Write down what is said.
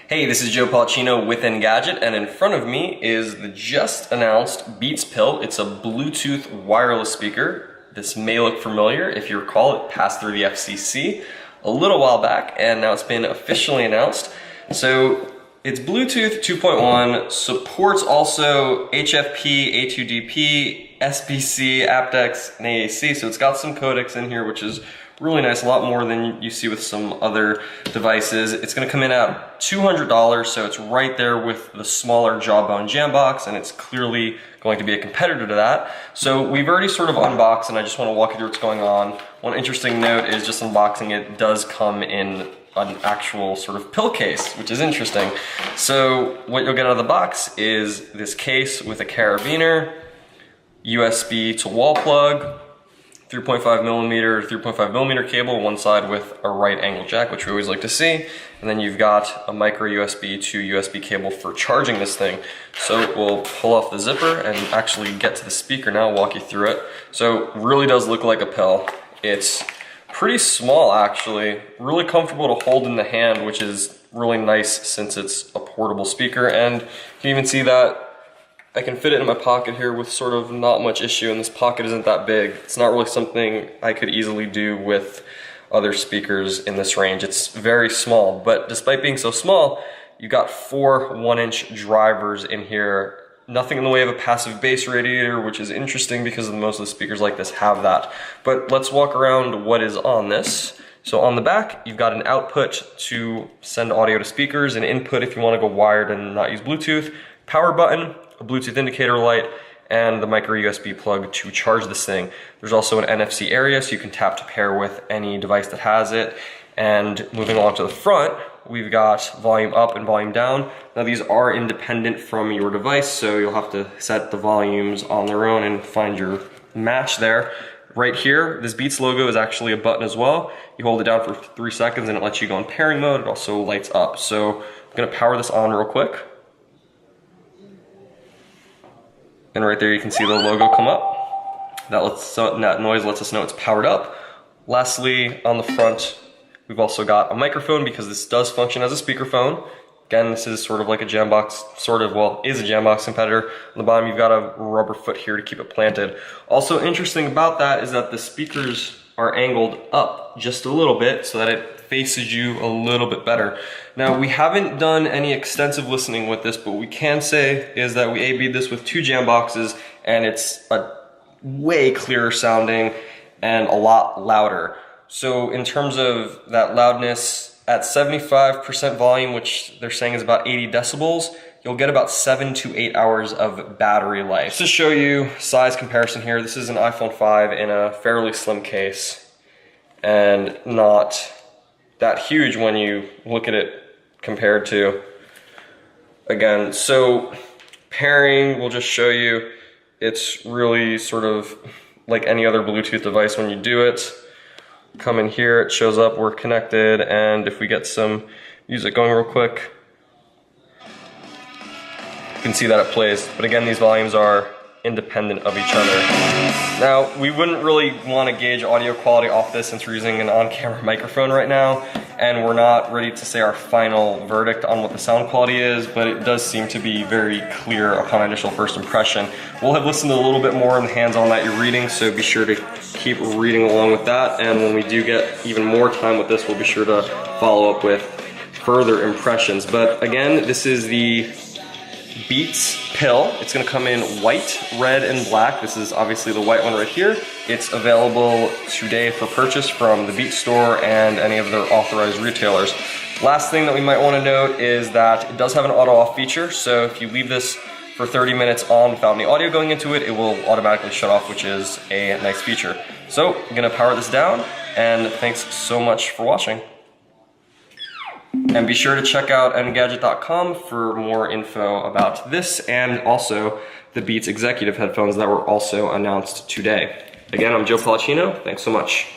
Hey, this is Joe Policino with Engadget, and in front of me is the just announced Beats Pill. It's a Bluetooth wireless speaker. This may look familiar. If you recall, it passed through the FCC a little while back, and now it's been officially announced. So it's Bluetooth 2.1, supports also HFP, A2DP, SBC, aptX, and AAC, so it's got some codecs in here, which is really nice, a lot more than you see with some other devices. It's going to come in at $200, so it's right there with the smaller Jawbone Jambox, and it's clearly going to be a competitor to that. So we've already sort of unboxed, and I just want to walk you through what's going on. One interesting note is just unboxing it does come in an actual sort of pill case, which is interesting. So what you'll get out of the box is this case with a carabiner, USB to wall plug, 3.5 millimeter cable, one side with a right angle jack, which we always like to see. And then you've got a micro USB to USB cable for charging this thing. So we'll pull off the zipper and actually get to the speaker now, walk you through it. So it really does look like a pill. It's pretty small actually, really comfortable to hold in the hand, which is really nice since it's a portable speaker. And you can even see that I can fit it in my pocket here with sort of not much issue, and this pocket isn't that big. It's not really something I could easily do with other speakers in this range. It's very small, but despite being so small, you got 4 1-inch drivers in here. Nothing in the way of a passive bass radiator, which is interesting because most of the speakers like this have that. But let's walk around what is on this. So on the back, you've got an output to send audio to speakers, an input if you want to go wired and not use Bluetooth, power button, a Bluetooth indicator light, and the micro USB plug to charge this thing. There's also an NFC area, so you can tap to pair with any device that has it. And moving along to the front, we've got volume up and volume down. Now these are independent from your device, so you'll have to set the volumes on their own and find your match there. Right here, this Beats logo is actually a button as well. You hold it down for 3 seconds and it lets you go in pairing mode. It also lights up. So I'm gonna power this on real quick. And right there you can see the logo come up. That noise lets us know it's powered up. Lastly, on the front, we've also got a microphone because this does function as a speakerphone. Again, this is sort of like a Jambox, is a Jambox competitor. On the bottom, you've got a rubber foot here to keep it planted. Also interesting about that is that the speakers are angled up just a little bit so that it faces you a little bit better. Now, we haven't done any extensive listening with this, but what we can say is that we A/B'd this with 2 Jamboxes, and it's a way clearer sounding and a lot louder. So in terms of that loudness, at 75% volume, which they're saying is about 80 decibels, you'll get about 7 to 8 hours of battery life. Just to show you size comparison here, this is an iPhone 5 in a fairly slim case and not that huge when you look at it compared to, again, so pairing, we'll just show you, it's really sort of like any other Bluetooth device when you do it. Come in here, it shows up, we're connected, and if we get some music going real quick, you can see that it plays. But again, these volumes are independent of each other. Now, we wouldn't really want to gauge audio quality off this since we're using an on-camera microphone right now, and we're not ready to say our final verdict on what the sound quality is, but it does seem to be very clear upon initial first impression. We'll have listened a little bit more in the hands-on that you're reading, so be sure to keep reading along with that, and when we do get even more time with this, we'll be sure to follow up with further impressions. But again, this is the Beats Pill. It's going to come in white, red, and black. This is obviously the white one right here. It's available today for purchase from the Beats store and any of their authorized retailers. Last thing that we might want to note is that it does have an auto-off feature, so if you leave this for 30 minutes on without any audio going into it, it will automatically shut off, which is a nice feature. So I'm going to power this down, and thanks so much for watching. And be sure to check out Engadget.com for more info about this and also the Beats executive headphones that were also announced today. Again, I'm Joe Policino. Thanks so much.